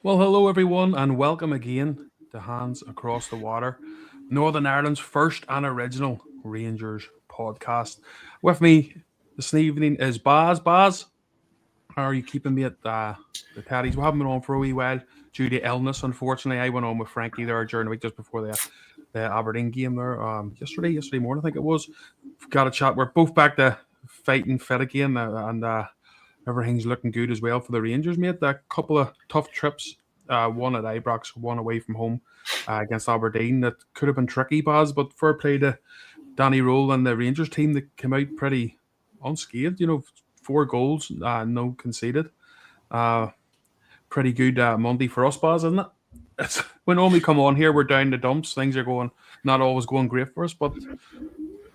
Well, hello everyone, and welcome again to Hands Across the Water, Northern Ireland's first and original Rangers podcast. With me this evening is Baz. Baz, how are you keeping me at the Taddies? We haven't been on for a wee while due to illness. Unfortunately, I went on with Frankie there during the week just before the Aberdeen game there. Yesterday morning, I think it was. Got a chat. We're both back to fighting fit again, and everything's looking good as well for the Rangers, mate. A couple of tough trips, one at Ibrox, one away from home against Aberdeen. That could have been tricky, Baz, but fair play to Danny Rohl and the Rangers team that came out pretty unscathed. 4 goals, no conceded. Uh, Pretty good Monday for us, Baz, isn't it? When we come on here, we're down the dumps. Things are not always going great for us, but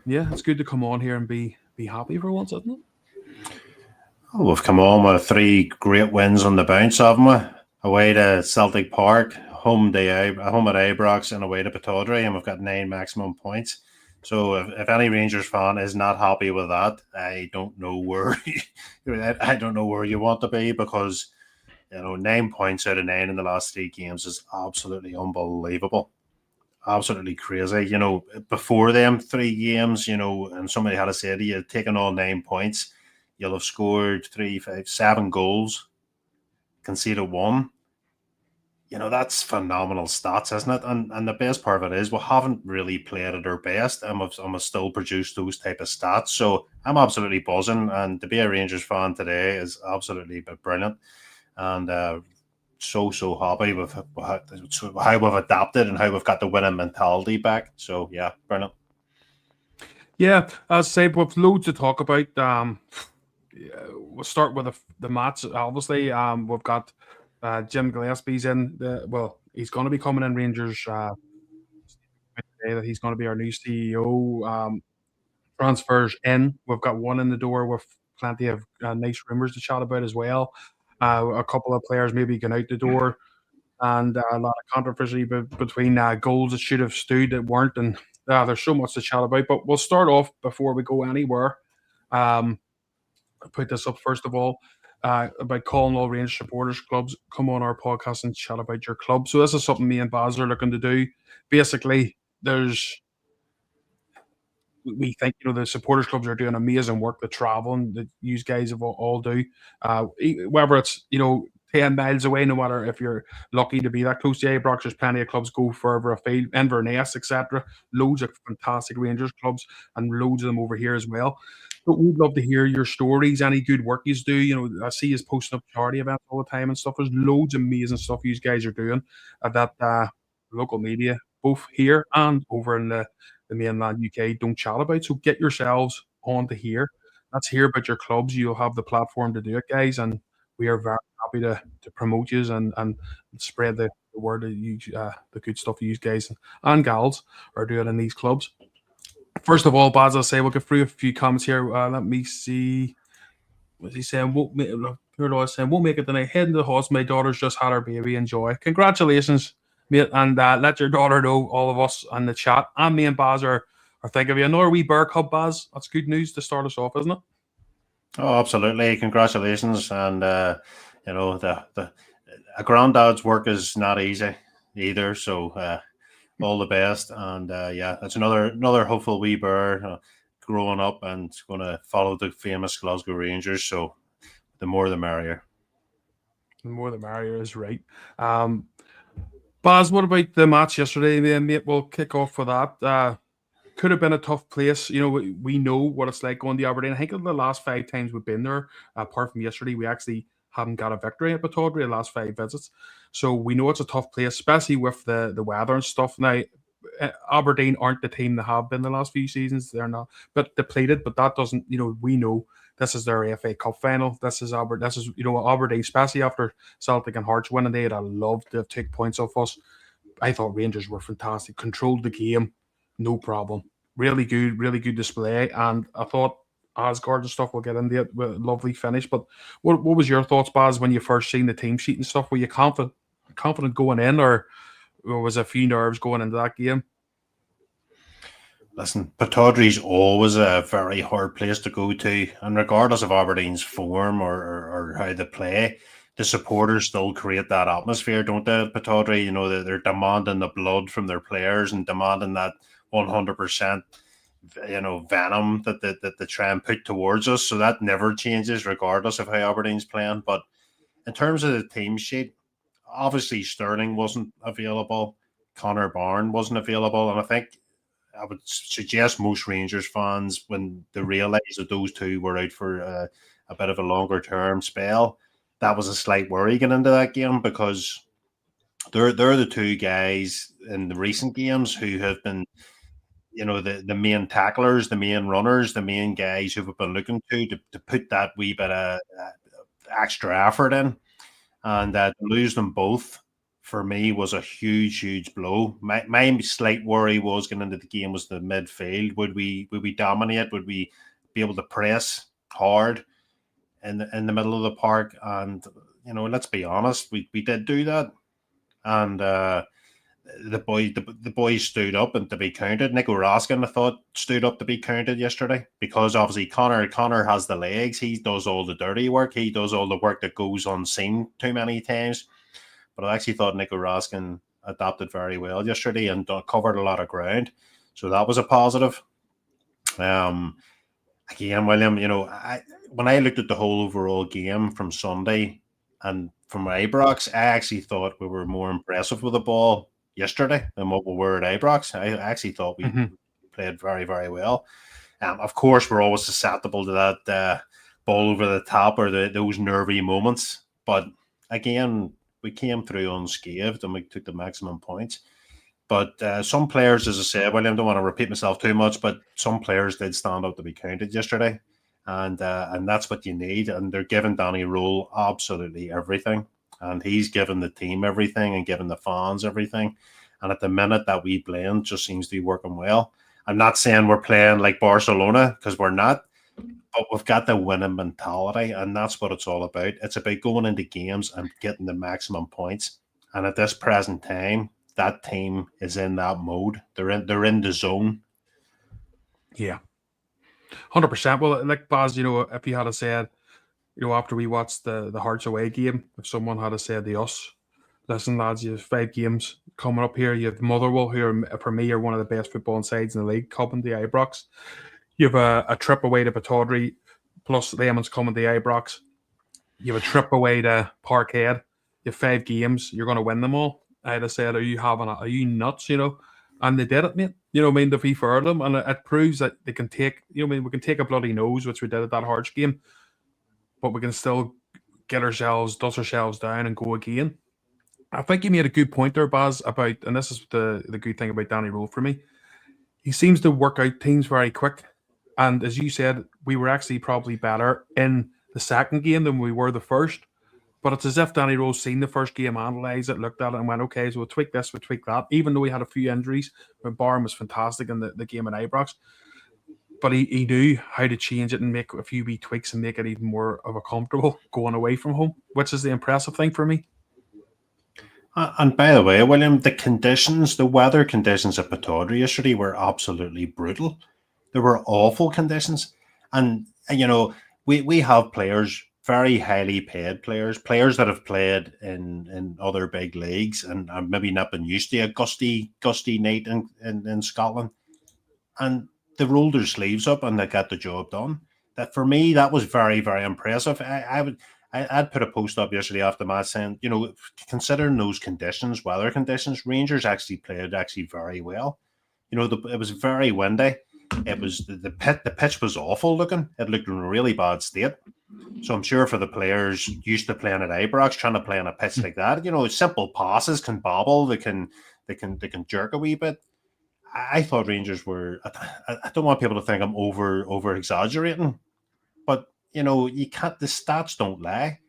yeah, it's good to come on here and be happy for once, isn't it? Oh, we've come on with 3 great wins on the bounce, haven't we? Away to Celtic Park, home at Ibrox, and away to Pittodrie, and we've got 9 maximum points. So if any Rangers fan is not happy with that, I don't know where I don't know where you want to be, because 9 points out of 9 in the last 3 games is absolutely unbelievable. Absolutely crazy. Before them 3 games, and somebody had to say to you, taking all 9 points, you'll have scored 3, 5, 7 goals, conceded 1. That's phenomenal stats, isn't it? And the best part of it is we haven't really played at our best, and we've still produced those type of stats. So I'm absolutely buzzing, and to be a Rangers fan today is absolutely brilliant. And so happy with how we've adapted and how we've got the winning mentality back. So yeah, brilliant. Yeah, as I say, we've loads to talk about. We'll start with the match. Obviously, we've got Jim Gillespie's in. He's going to be coming in Rangers today. That he's going to be our new CEO. Transfers in. We've got one in the door with plenty of nice rumours to chat about as well. A couple of players maybe going out the door, and a lot of controversy between goals that should have stood that weren't. And there's so much to chat about. But we'll start off before we go anywhere. I'll put this up first of all. About calling all Rangers supporters clubs, come on our podcast and chat about your club. So this is something me and Baz are looking to do. Basically, we think the supporters clubs are doing amazing work. The traveling that you guys have all do, whether it's 10 miles away, no matter if you're lucky to be that close to Ibrox, there's plenty of clubs go further afield, Inverness, etc. Loads of fantastic Rangers clubs and loads of them over here as well. But we'd love to hear your stories, any good work you do. I see you posting up charity events all the time and stuff. There's loads of amazing stuff you guys are doing at that local media, both here and over in the mainland UK, don't chat about. So get yourselves on to here. Let's hear about your clubs. You'll have the platform to do it, guys, and we are very happy to promote you and spread the word of you, the good stuff you guys and gals are doing in these clubs. First of all, Baz, I'll say we'll get through a few comments here. Let me see. What's he saying? Won't make it tonight. Heading to the hospital. My daughter's just had her baby. Enjoy. Congratulations, mate. And let your daughter know, all of us on the chat. And me and Baz are thinking of you. Another wee bear cub, Baz. That's good news to start us off, isn't it? Oh, absolutely. Congratulations. And, a granddad's work is not easy either. So all the best. And, that's another hopeful wee bear growing up and going to follow the famous Glasgow Rangers. So the more the merrier. The more the merrier is right. Baz, what about the match yesterday, mate? We'll kick off for that. Could have been a tough place. We know what it's like going to Aberdeen. I think in the last 5 times we've been there, apart from yesterday, we actually haven't got a victory at Pittodrie the last 5 visits. So we know it's a tough place, especially with the weather and stuff. Now, Aberdeen aren't the team they have been the last few seasons. They're not, but depleted. But that doesn't, we know this is their FA Cup final. This is Aberdeen, especially after Celtic and Hearts winning. They'd have loved to take points off us. I thought Rangers were fantastic, controlled the game, no problem. Really good display. And I thought Asgard and stuff, we'll get into it with a lovely finish. But what was your thoughts, Baz, when you first seen the team sheet and stuff? Were you confident going in, or was a few nerves going into that game? Listen, Pittodrie's always a very hard place to go to, and regardless of Aberdeen's form or how they play, the supporters still create that atmosphere, don't they, Pataudry? You know, they're demanding the blood from their players and demanding that 100%, you know, venom that they try and put towards us. So that never changes, regardless of how Aberdeen's playing. But in terms of the team sheet, obviously Sterling wasn't available, Connor Barron wasn't available, and I think I would suggest most Rangers fans, when they realise that those two were out for a bit of a longer term spell, that was a slight worry getting into that game, because they're the two guys in the recent games who have been, you know, the main tacklers, the main runners, the main guys who have been looking to put that wee bit of extra effort in, and to lose them both for me was a huge blow. My slight worry was getting into the game was the midfield. Would we dominate? Would we be able to press hard in the middle of the park? And you know, let's be honest, we did do that, and the boys stood up and to be counted. Nico Raskin, I thought, stood up to be counted yesterday, because obviously Connor has the legs. He does all the dirty work. He does all the work that goes unseen too many times. But I actually thought Nico Raskin adapted very well yesterday and covered a lot of ground. So that was a positive. Again, William, you know, when I looked at the whole overall game from Sunday and from Ibrox, I actually thought we were more impressive with the ball yesterday than what we were at Ibrox. I actually thought we played very well. Of course, we're always susceptible to that ball over the top or those nervy moments. But again, we came through unscathed and we took the maximum points. But some players, as I said, William, don't want to repeat myself too much, but some players did stand up to be counted yesterday. And that's what you need. And they're giving Danny Rohl absolutely everything. And he's given the team everything and giving the fans everything. And at the minute, that wee blend just seems to be working well. I'm not saying we're playing like Barcelona, because we're not. But we've got the winning mentality, and that's what it's all about. It's about going into games and getting the maximum points. And at this present time, that team is in that mode. They're in the zone. Yeah, 100%. Well, like Baz, you know, if you had said, you know, after we watched the Hearts away game, if someone had said to us, "Listen, lads, you have 5 games coming up here. You have Motherwell, who are, for me, are one of the best footballing sides in the league, coming to Ibrox. You have a trip away to Pataudry, plus Lehman's coming to Ibrox. You have a trip away to Parkhead. You have 5 games. You're going to win them all." I'd have said, are you nuts, you know? And they did it, mate. You know what I mean? To be fair to them. And it proves that they can take, you know what I mean? We can take a bloody nose, which we did at that Hearts game, but we can still dust ourselves down and go again. I think you made a good point there, Baz, about, and this is the good thing about Danny Rohl for me. He seems to work out teams very quick. And as you said, we were actually probably better in the second game than we were the first. But it's as if Danny Rose seen the first game, analysed it, looked at it, and went, okay, so we'll tweak this, we'll tweak that. Even though we had a few injuries, but Barham was fantastic in the game at Ibrox. But he knew how to change it and make a few wee tweaks and make it even more of a comfortable going away from home, which is the impressive thing for me. And by the way, William, the weather conditions at Pataudry yesterday were absolutely brutal. There were awful conditions. And you know, we have players, very highly paid players that have played in other big leagues and maybe not been used to a gusty night in Scotland. And they rolled their sleeves up and they got the job done. That, for me, that was very impressive. I'd put a post up yesterday after the match saying, you know, considering those conditions, weather conditions, Rangers actually played very well. You know, it was very windy. It was the pitch was awful looking. It looked in a really bad state. So I'm sure for the players used to playing at Ibrox, trying to play on a pitch like that, you know, simple passes can bobble, they can jerk a wee bit. I thought Rangers were. I don't want people to think I'm over exaggerating, but you know, you can't. The stats don't lie.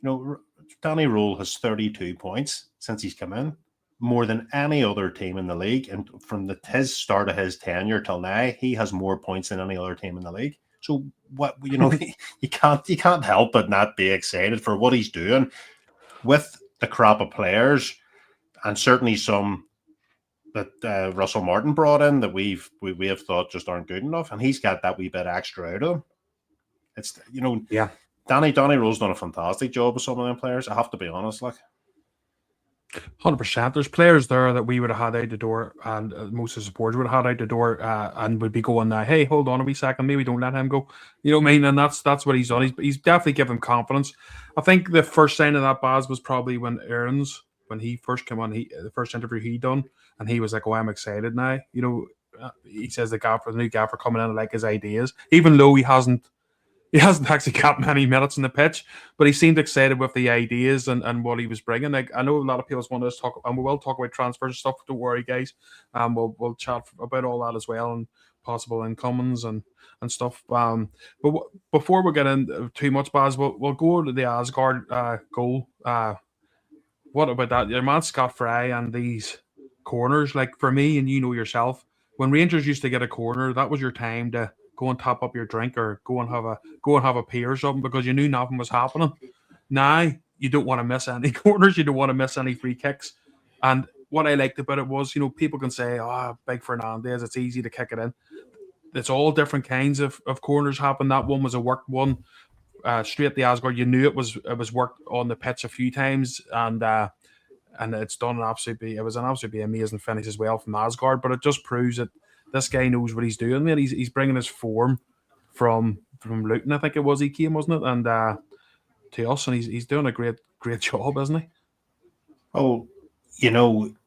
You know, Danny Rohl has 32 points since he's come in, more than any other team in the league. And from his start of his tenure till now, he has more points than any other team in the league. So what, you know, you can't help but not be excited for what he's doing with the crop of players, and certainly some that Russell Martin brought in that we have thought just aren't good enough, and he's got that wee bit extra out of him. It's, you know, yeah, Danny Rohl's done a fantastic job with some of them players. I have to be honest, like. 100%. There's players there that we would have had out the door, and most of the supporters would have had out the door, and would be going, "Hey, hold on a wee second, maybe don't let him go." You know what I mean? And that's what he's done. He's definitely given confidence. I think the first sign of that, Baz, was probably when when he first came on, the first interview he done, and he was like, "Oh, I'm excited now." You know, he says the new gaffer coming in and like his ideas, even though he hasn't actually got many minutes in the pitch, but he seemed excited with the ideas and what he was bringing. Like, I know a lot of people want us to talk, and we will talk about transfers and stuff. Don't worry, guys. We'll chat about all that as well, and possible incomings and stuff. But before we get in too much, Baz, we'll go to the Asgard goal. What about that? Your man Scott Fry and these corners. Like, for me, and you know yourself, when Rangers used to get a corner, that was your time to go and top up your drink or go and have a pee or something, because you knew nothing was happening. Now you don't want to miss any corners, you don't want to miss any free kicks. And what I liked about it was, people can say, "Oh, big Fernandez, it's easy to kick it in." It's all different kinds of corners happen. That one was a worked one, straight to Asgard. You knew it was worked on the pitch a few times, and it's done it was an absolutely amazing finish as well from Asgard. But it just proves that this guy knows what he's doing, man. He's bringing his form from Luton, I think it was he came, wasn't it? And to us, and he's doing a great job, isn't he? Oh,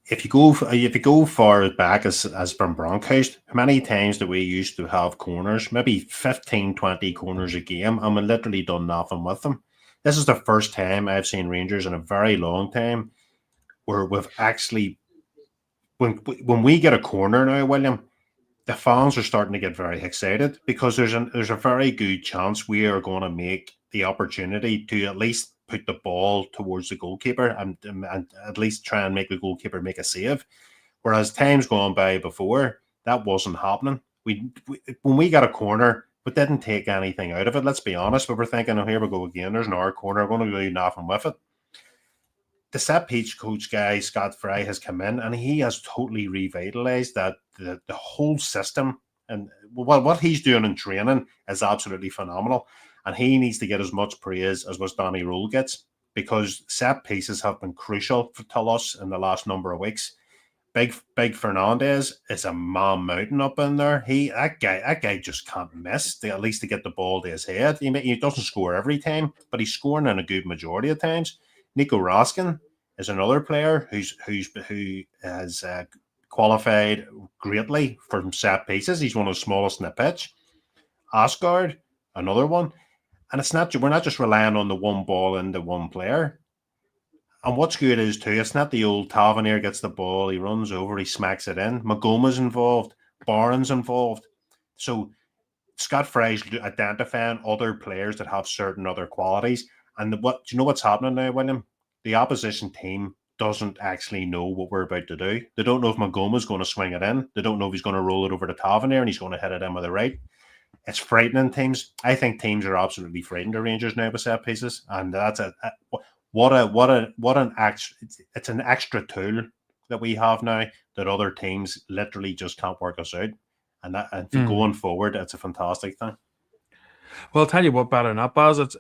if you go far back as from Broncos, how many times do we used to have corners? Maybe 15, 20 corners a game, and we literally done nothing with them. This is the first time I've seen Rangers in a very long time where we've actually, when we get a corner now, William, the fans are starting to get very excited, because there's a very good chance we are going to make the opportunity to at least put the ball towards the goalkeeper and at least try and make the goalkeeper make a save. Whereas times gone by before, that wasn't happening. When we got a corner, we didn't take anything out of it. Let's be honest. We were thinking, "Oh, here we go again. There's another corner. We're going to do nothing with it." The set piece coach guy, Scott Fry, has come in and he has totally revitalized the whole system. And what he's doing in training is absolutely phenomenal. And he needs to get as much praise as what Danny Rohl gets, because set pieces have been crucial to us in the last number of weeks. Big Fernandez is a man mountain up in there. That guy just can't miss, at least to get the ball to his head. He doesn't score every time, but he's scoring in a good majority of times. Nico Raskin is another player who has qualified greatly from set pieces. He's one of the smallest in the pitch. Asgard, another one. And we're not just relying on the one ball and the one player. And what's good is too, it's not the old Tavernier gets the ball, he runs over, he smacks it in. Magoma's involved, Barnes involved. So Scott Fry's identifying other players that have certain other qualities. And do you know what's happening now, William? The opposition team doesn't actually know what we're about to do. They don't know if Magoma's going to swing it in. They don't know if he's going to roll it over to Tavernier and he's going to hit it in with the right. It's frightening teams. I think teams are absolutely frightened of Rangers now with set pieces, and that's it's an extra tool that we have now that other teams literally just can't work us out, and going forward, it's a fantastic thing. Well, I'll tell you what, better than that, Baz,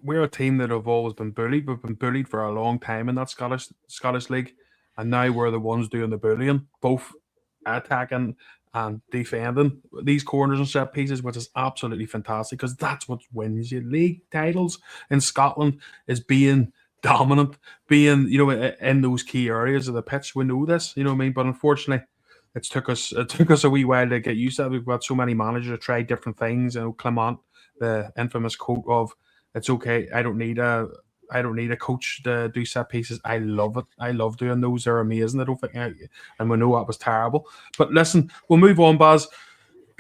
we're a team that have always been bullied. We've been bullied for a long time in that Scottish League, and now we're the ones doing the bullying, both attacking and defending these corners and set pieces, which is absolutely fantastic, because that's what wins you league titles in Scotland, is being dominant, being in those key areas of the pitch. We know this, you know what I mean? But unfortunately, it took us a wee while to get used to it. We've got so many managers that try different things. Clement, the infamous quote of, "It's okay, I don't need a coach to do set pieces." I love it. I love doing those. They're amazing. I don't think, and we know that was terrible. But listen, we'll move on, Baz.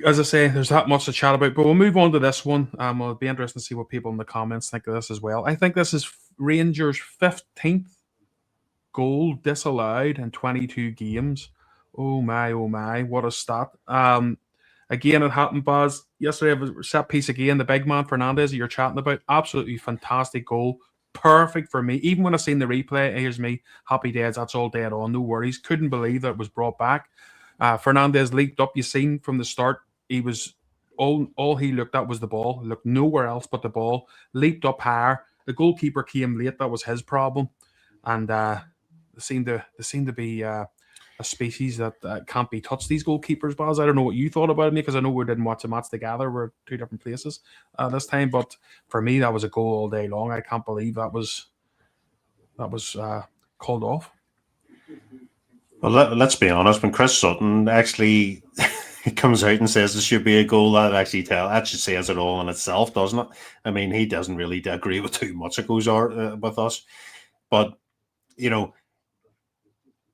As I say, there's that much to chat about, but we'll move on to this one. It'll be interesting to see what people in the comments think of this as well. I think this is Rangers' 15th goal disallowed in 22 games. Oh my, what a stat. Again, it happened, Baz. Yesterday, it was set piece again. The big man, Fernandez, that you're chatting about. Absolutely fantastic goal. Perfect for me. Even when I seen the replay, here's me. Happy days. That's all dead on. No worries. Couldn't believe that it was brought back. Fernandez leaped up. You seen from the start, he was all he looked at was the ball. He looked nowhere else but the ball. Leaped up higher. The goalkeeper came late. That was his problem, and they seem to be a species that can't be touched. These goalkeepers, Baz. I don't know what you thought about me because I know we didn't watch a match together. We're two different places this time, but for me, that was a goal all day long. I can't believe that was called off. Well, let's be honest. When Chris Sutton actually comes out and says there should be a goal, that should says it all in itself, doesn't it? I mean, he doesn't really agree with too much that goes on with us, but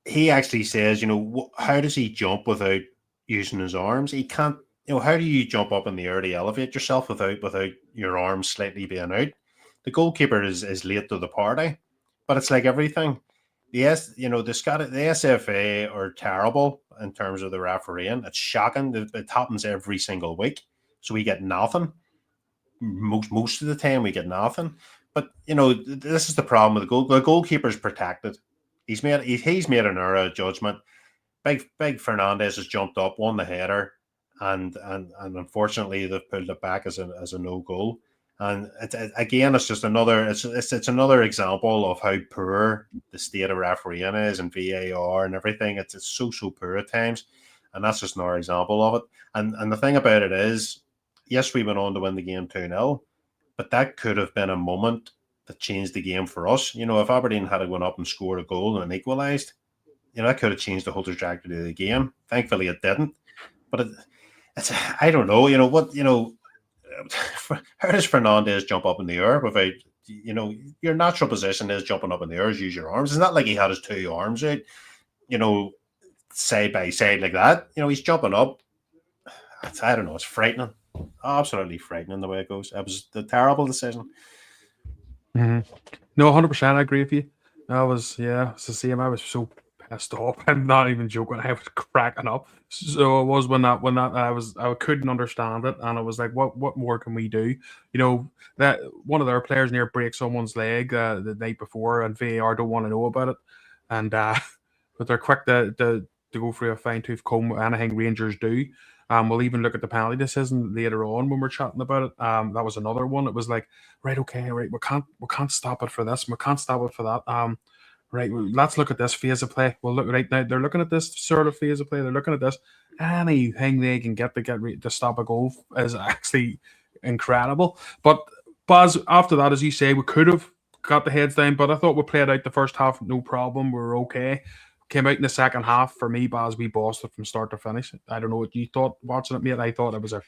he actually says, how does he jump without using his arms? He can't. How do you jump up in the air to elevate yourself without your arms slightly being out? The goalkeeper is late to the party, but it's like everything. The SFA are terrible in terms of the refereeing. It's shocking. It happens every single week. So we get nothing. Most of the time we get nothing. But this is the problem with the goal. The goalkeeper's protected. He's made an error of judgment. Big Fernandez has jumped up, won the header, and unfortunately they've pulled it back as a no goal. And it's just another it's another example of how poor the state of refereeing is and VAR and everything. It's so poor at times, and that's just another example of it. And the thing about it is, yes, we went on to win the game 2-0, but that could have been a moment that changed the game for us. If Aberdeen had gone up and scored a goal and equalised, that could have changed the whole trajectory of the game. Thankfully, it didn't. But it's I don't know. How does Fernandez jump up in the air without, your natural position is jumping up in the air is use your arms. It's not like he had his two arms out, side by side like that. He's jumping up. I don't know. It's frightening. Absolutely frightening the way it goes. It was a terrible decision. Mm-hmm. No, 100%. I agree with you. It's the same. I was so pissed off. I'm not even joking. I was cracking up. So it was when that I couldn't understand it, and I was like, what more can we do? That one of their players near breaks someone's leg the night before, and VAR don't want to know about it, and but they're quick to go through a fine tooth comb. Anything Rangers do. We'll even look at the penalty decision later on when we're chatting about it. That was another one. It was like, right, okay, right, we can't stop it for this, we can't stop it for that. Right, well, let's look at this phase of play. Well, look right now, they're looking at this sort of phase of play. They're looking at this. Anything they can get to stop a goal is actually incredible. But Baz, after that, as you say, we could have got the heads down, but I thought we played out the first half no problem. We were okay. Came out in the second half. For me, Baz, we bossed it from start to finish. I don't know what you thought watching it, mate. I thought it was it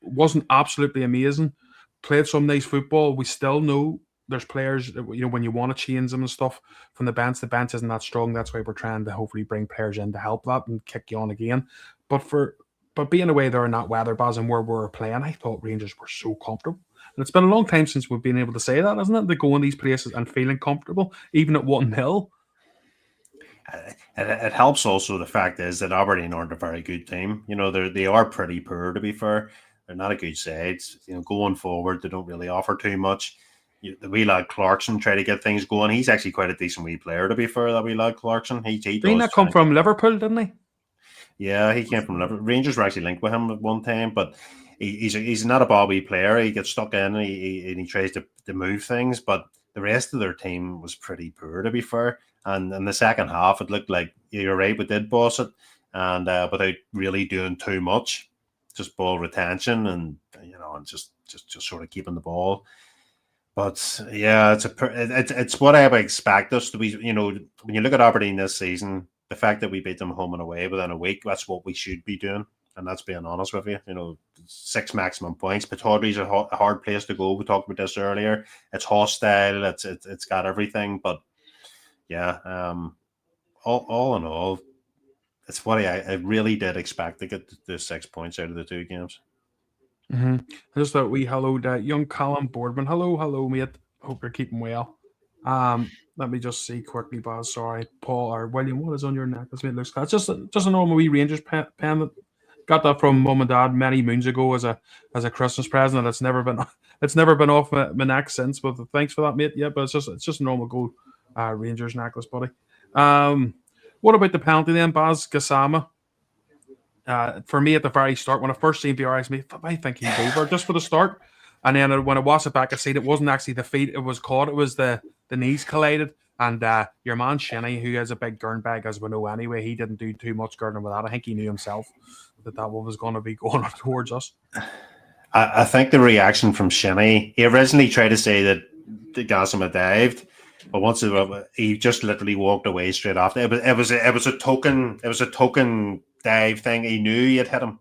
wasn't absolutely amazing. Played some nice football. We still know there's players, when you want to change them and stuff from the bench isn't that strong. That's why we're trying to hopefully bring players in to help that and kick you on again. But being away there in that weather, Baz, and where we were playing, I thought Rangers were so comfortable. And it's been a long time since we've been able to say that, isn't it? To go in these places and feeling comfortable, even at 1-0. It helps also the fact is that Aberdeen aren't a very good team. They are pretty poor, to be fair. They're not a good side. Going forward, they don't really offer too much. The wee lad Clarkson try to get things going. He's actually quite a decent wee player, to be fair. That wee lad Clarkson, he didn't that come from Liverpool, didn't he? Yeah, he came from Liverpool. Rangers were actually linked with him at one time, but he's not a bobby player. He gets stuck in and he tries to move things, but the rest of their team was pretty poor, to be fair. And in the second half, it looked like, you're right, we did boss it, and without really doing too much, just ball retention and and just sort of keeping the ball. But yeah, it's what I would expect us to be. When you look at Aberdeen this season, the fact that we beat them home and away within a week, that's what we should be doing, and that's being honest with you. 6 maximum points. Pittodrie's a hard place to go. We talked about this earlier. It's hostile. It's got everything, but yeah, all in all, it's what I really did expect to get the 6 points out of the 2 games. Mm-hmm. I just thought we helloed young Callum Boardman. Hello, mate. Hope you're keeping well. Let me just see quickly, Baz. Sorry, Paul or William. What is on your necklace? It looks just a normal wee Rangers pen that got that from mum and dad many moons ago as a Christmas present. And it's never been off my neck since. But thanks for that, mate. Yeah, but it's just a normal gold Rangers necklace, buddy. What about the penalty then, Baz? Gassama. For me, at the very start, when I first seen VAR, I think he's over just for the start. And then when I watched it back, I seen it wasn't actually the feet it was caught. It was the knees collided. And your man Shinnie, who has a big gurn bag, as we know anyway, he didn't do too much gurning with that. I think he knew himself that one was going to be going up towards us. I think the reaction from Shinnie, he originally tried to say that the Gassama dived, but once he just literally walked away straight after. It was a token dive thing. He knew he had hit him.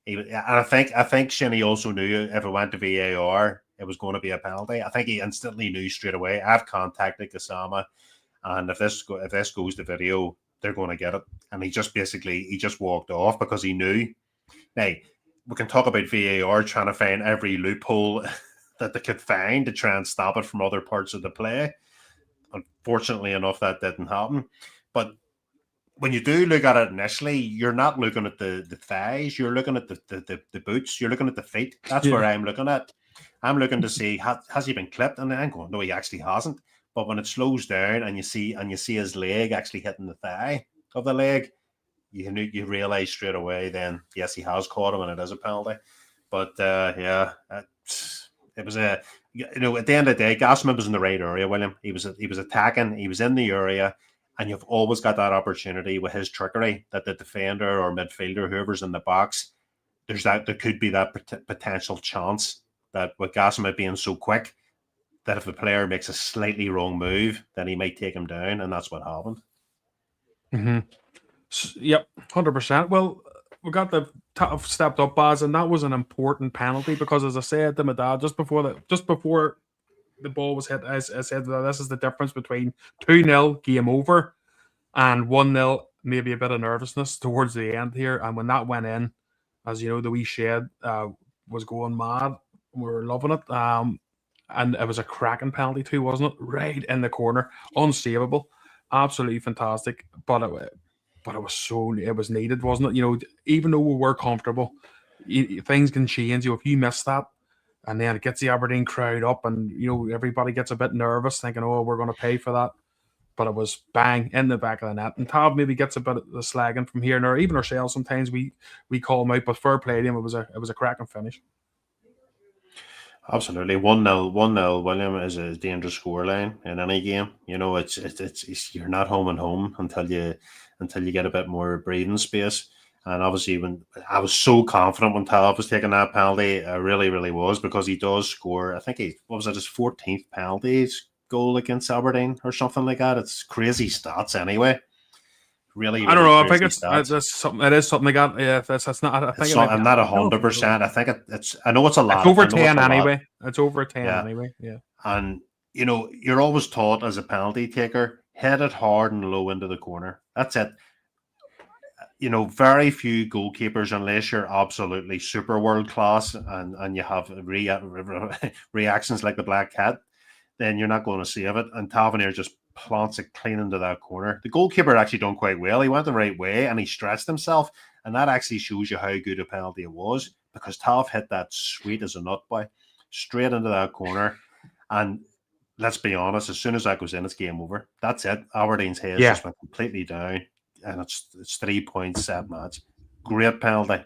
And I think Shinnie also knew if it went to VAR, it was going to be a penalty. I think he instantly knew straight away. I've contacted Gassama, and if this goes to video, they're going to get it. And he just walked off because he knew. Now, we can talk about VAR trying to find every loophole that they could find to try and stop it from other parts of the play. Unfortunately enough, that didn't happen. But when you do look at it initially, you're not looking at the thighs. You're looking at the boots. You're looking at the feet. That's where I'm looking at. I'm looking to see, has he been clipped? And I'm going, no, he actually hasn't. But when it slows down and you see his leg actually hitting the thigh of the leg, you realize straight away then, yes, he has caught him and it is a penalty. But it was at the end of the day, Gassman was in the right area, William. He was attacking, he was in the area, and you've always got that opportunity with his trickery that the defender or midfielder, whoever's in the box, there could be that potential chance that with Gassman being so quick, that if a player makes a slightly wrong move, then he might take him down, and that's what happened. Mm-hmm. Yep, 100%. Well, we got the stepped up, Baz, and that was an important penalty because, as I said to my dad just before the ball was hit, I said that this is the difference between 2-0 game over and 1-0 maybe a bit of nervousness towards the end here. And when that went in, as you know, the wee shed was going mad. We were loving it. And it was a cracking penalty too, wasn't it? Right in the corner, unsavable, absolutely fantastic. But it was needed, wasn't it? Even though we were comfortable, things can change. If you miss that, and then it gets the Aberdeen crowd up, and everybody gets a bit nervous, thinking, "Oh, we're going to pay for that." But it was bang in the back of the net, and Tav maybe gets a bit of the slagging from here and there. Even ourselves, sometimes we call him out, but fair play to him. It was a cracking finish. Absolutely, 1-0, William, is a dangerous scoreline in any game. It's you're not home and home until you get a bit more breathing space. And obviously, when I was so confident when Tav was taking that penalty, I really, really was, because he does score. I think his 14th penalties goal against Aberdeen or something like that. It's crazy stats anyway. Really, I don't know. I think it's something. It is something like that. Yeah, that's not. I think I'm not 100%. I think it's. I know it's a lot. It's over 10 anyway. It's over 10 anyway. Yeah. And you're always taught as a penalty taker, hit it hard and low into the corner. That's it. Very few goalkeepers, unless you're absolutely super world class and you have reactions like the Black Cat, then you're not going to save it. And Tavernier just plants it clean into that corner. The goalkeeper actually done quite well. He went the right way and he stretched himself, and that actually shows you how good a penalty it was, because Tav hit that sweet as a nut, boy, straight into that corner. And let's be honest, as soon as that goes in, it's game over. That's it. Aberdeen's head just went completely down, and it's 3 points that match. Great penalty,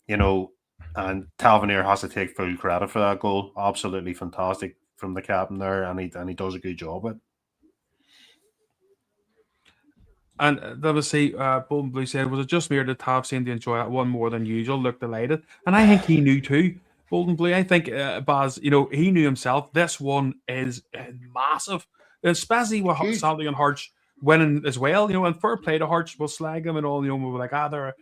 and Tavernier has to take full credit for that goal. Absolutely fantastic from the captain there, and he does a good job with it. And obviously, Bolton Blue said, was it just me or did Tav seem to enjoy that one more than usual? Looked delighted. And I think he knew too, Bolton Blue. I think Baz, he knew himself. This one is massive, especially with Celtic and Hearts winning as well. And fair play to Hearts, we'll slag them and all. We were like, they're.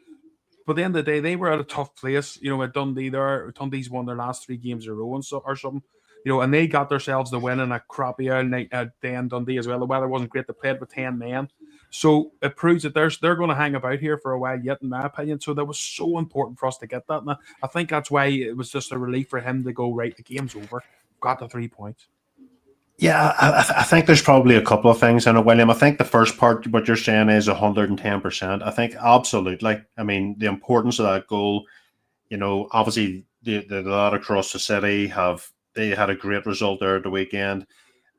But at the end of the day, they were at a tough place. At Dundee, Dundee's won their last 3 games in a row or something. And they got themselves the win in a crappy night at Dundee as well. The weather wasn't great. They played with 10 men. So it proves that they're going to hang about here for a while yet, in my opinion. So that was so important for us to get that. And I think that's why it was just a relief for him to go, right, the game's over. Got the 3 points. Yeah, I think there's probably a couple of things in it, William. I think the first part, what you're saying, is 110%. I think absolutely. I mean, the importance of that goal, obviously the lad across the city they had a great result there at the weekend.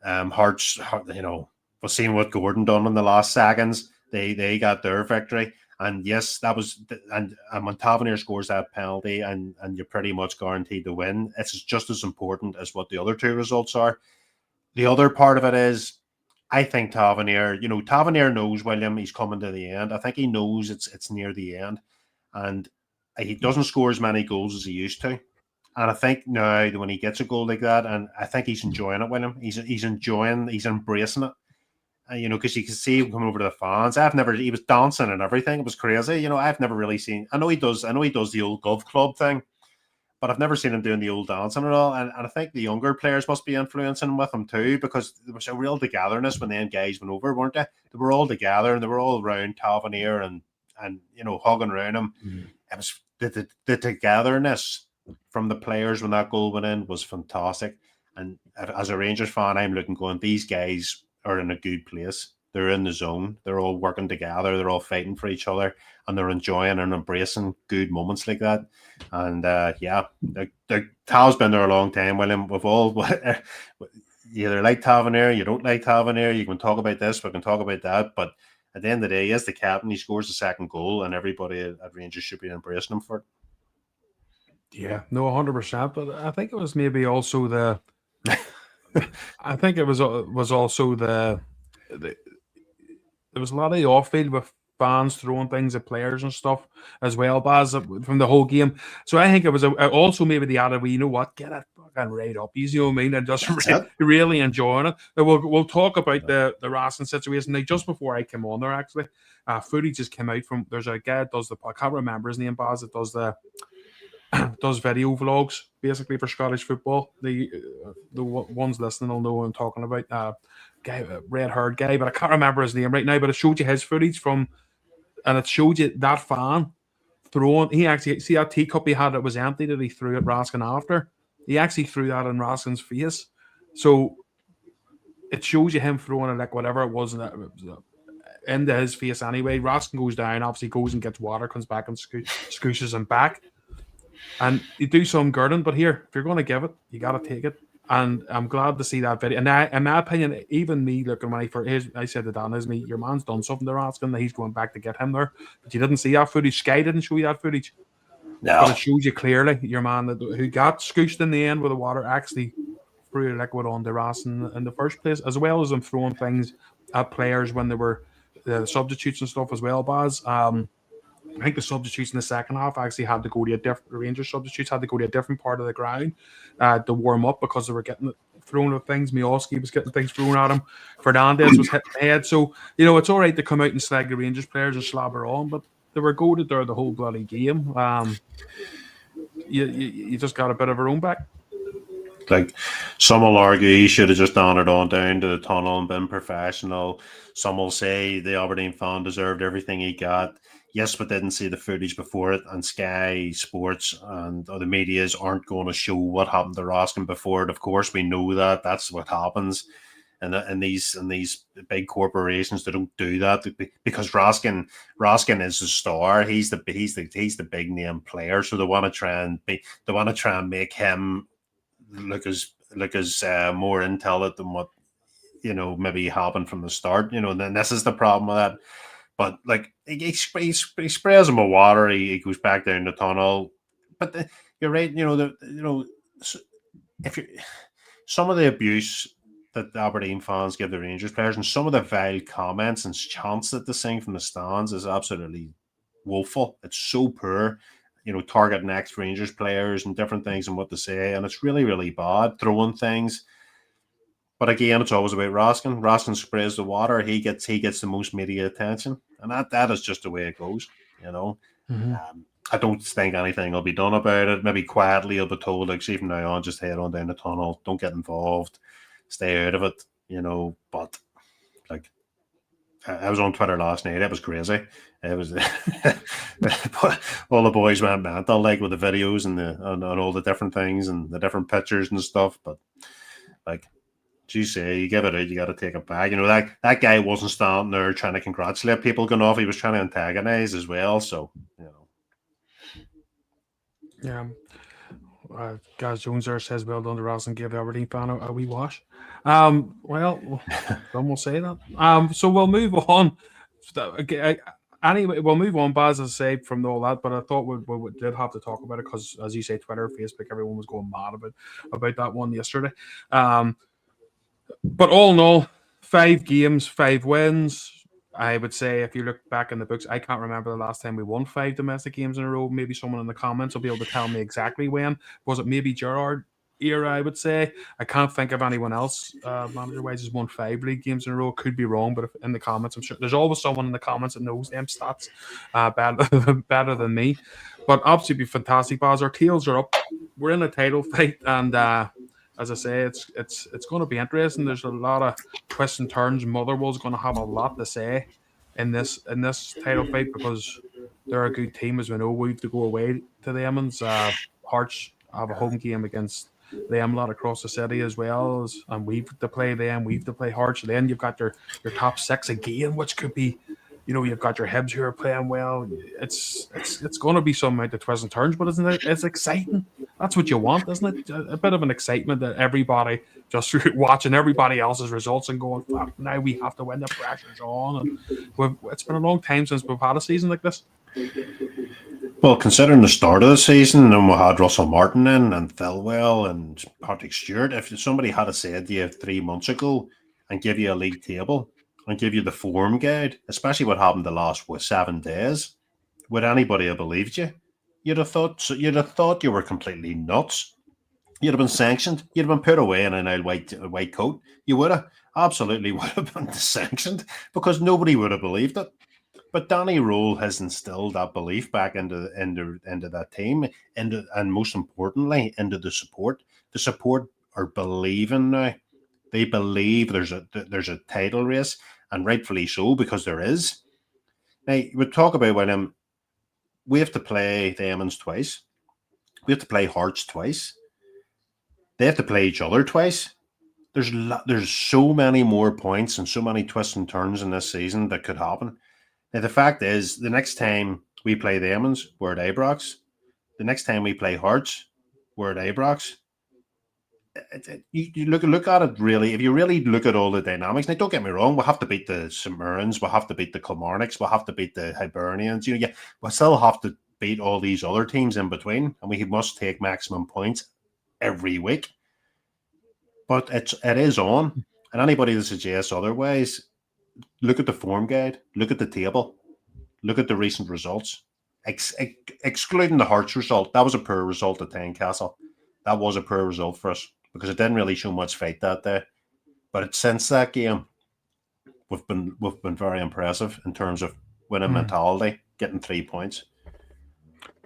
Hearts, we've seen what Gordon done in the last seconds. They got their victory. And yes, that was, and when Tavernier scores that penalty, and you're pretty much guaranteed to win, it's just as important as what the other two results are. The other part of it is, I think Tavernier, Tavernier knows, William, he's coming to the end. I think he knows it's near the end, and he doesn't score as many goals as he used to. And I think now when he gets a goal like that, and I think he's enjoying it, William. He's enjoying, he's embracing it. Because you can see him coming over to the fans. He was dancing and everything. It was crazy. I've never really seen. I know he does the old golf club thing, but I've never seen him doing the old dancing at all. And I think the younger players must be influencing with him too, because there was a real togetherness when them guys went over, weren't they? They were all together and they were all around Tavernier and hugging around him. Mm-hmm. It was the togetherness from the players when that goal went in was fantastic. And as a Rangers fan, I'm looking going, these guys are in a good place. They're in the zone. They're all working together. They're all fighting for each other, and they're enjoying and embracing good moments like that. And Tal's been there a long time, William. We've all you either like Tavernier, you don't like Tavernier. You can talk about this, we can talk about that, but at the end of the day, he is the captain. He scores the second goal, and everybody at Rangers should be embracing him for it. Yeah, no, 100%. But I think it was maybe also the. I think it was also there was a lot of the off field with fans throwing things at players and stuff as well, Baz, from the whole game. So I think it was also maybe the added, you know what, get it fucking right up, you know what I mean, and just really enjoying it. We'll talk about the Raskin situation. Like, just before I came on there, actually, footage just came out from. There's a guy that does I can't remember his name, Baz, that does video vlogs basically for Scottish football. The ones listening will know what I'm talking about. Red-haired guy, but I can't remember his name right now. But it showed you his footage and it showed you that fan throwing. He actually, see that teacup he had that was empty that he threw at Raskin after. He actually threw that in Raskin's face. So it shows you him throwing it like whatever it was, into his face anyway. Raskin goes down, obviously goes and gets water, comes back and scooshes him back. And you do some girding, but here, if you're going to give it, you got to take it. And I'm glad to see that video. And in my opinion, even me looking when I said to Dan, your man's done something to Raskin that he's going back to get him there. But you didn't see that footage. Sky didn't show you that footage. No. But it shows you clearly your man who got scooshed in the end with the water actually threw a liquid on the Raskin in the first place, as well as them throwing things at players when they were the substitutes and stuff as well, Baz. I think the substitutes in the second half actually had to go to Rangers substitutes had to go to a different part of the ground to warm up because they were getting thrown at things. Miowski was getting things thrown at him. Fernandez was hitting the head. So, it's all right to come out and slag the Rangers players and slobber on, but they were goated there the whole bloody game. You just got a bit of a own back. Like, some will argue he should have just honored on down to the tunnel and been professional. Some will say the Aberdeen fan deserved everything he got. Yes, but didn't see the footage before it, and Sky Sports and other medias aren't going to show what happened to Raskin before it. Of course, we know that. That's what happens. And these big corporations, they don't do that because Raskin is the star. He's the big name player. So they want to try and make him look as more intelligent than what maybe happened from the start. Then this is the problem with that. But like he sprays him with water, he goes back down the tunnel. But you're right, if you some of the abuse that the Aberdeen fans give the Rangers players and some of the vile comments and chants that they sing from the stands is absolutely woeful. It's so poor. Targeting ex-Rangers players and different things and what to say, and it's really, really bad. Throwing things. But again, it's always about Raskin. Raskin sprays the water. He gets the most media attention, and that is just the way it goes. Mm-hmm. I don't think anything will be done about it. Maybe quietly he'll be told, like, see from now on, just head on down the tunnel. Don't get involved. Stay out of it. But like, I was on Twitter last night. It was crazy. It was all the boys went mental, like with the videos and all the different things and the different pictures and stuff. But like, you say, you give it out, you got to take it back. That guy wasn't standing there trying to congratulate people going off. He was trying to antagonize as well. So, Yeah. Gaz Jones there says, well done to Ross and give the Aberdeen fan a wee wash. Well, some will say that. So we'll move on. Anyway, we'll move on, Baz, as I say, from all that. But I thought we did have to talk about it because, as you say, Twitter, Facebook, everyone was going mad about that one yesterday. But all in all, 5 games, 5 wins. I would say if you look back in the books, I can't remember the last time we won 5 domestic games in a row. Maybe someone in the comments will be able to tell me exactly when. Was it maybe Gerrard era? I would say. I can't think of anyone else manager-wise who's won 5 league games in a row. Could be wrong, but if, in the comments, I'm sure there's always someone in the comments that knows them stats better than me. But absolutely fantastic, Baz. Our tails are up. We're in a title fight, and as I say, it's going to be interesting. There's a lot of twists and turns. Motherwell's going to have a lot to say in this title fight because they're a good team, as we know. We have to go away to them, and Hearts have a home game against them lot across the city as well, and we've to play them. We've to play Hearts. Then you've got your top six again, which could be. You've got your Hibs who are playing well. It's going to be some amount of twists and turns, but isn't it? It's exciting. That's what you want, isn't it? A bit of an excitement that everybody just watching everybody else's results and going, "Fuck, now we have to win. The pressure's on." And it's been a long time since we've had a season like this. Well, considering the start of the season, and we had Russell Martin in and Thelwell and Patrick Stewart, if somebody had said to you 3 months ago and give you a league table and give you the form guide, especially what happened the last 7 days, would anybody have believed you? You'd have thought you were completely nuts. You'd have been sanctioned. You'd have been put away in an old white coat. You would have absolutely would have been sanctioned because nobody would have believed it. But Danny Rohl has instilled that belief back into that team, and most importantly, into the support. The support are believing now. They believe there's a title race, and rightfully so, because there is. Now, we talk about William. We have to play the Emmons twice. We have to play Hearts twice. They have to play each other twice. There's so many more points and so many twists and turns in this season that could happen. Now, the fact is, the next time we play the Emmons, we're at Ibrox. The next time we play Hearts, we're at Ibrox. You look at it really. If you really look at all the dynamics, now don't get me wrong, we'll have to beat the St Mirrens, we'll have to beat the Kilmarnocks, we'll have to beat the Hibernians. We'll still have to beat all these other teams in between, and we must take maximum points every week. But it is on, and anybody that suggests otherwise, look at the form guide, look at the table, look at the recent results. Excluding the Hearts result, that was a poor result at Tynecastle. That was a poor result for us, because it didn't really show much fight that day. But since that game, we've been very impressive in terms of winning mentality, getting 3 points.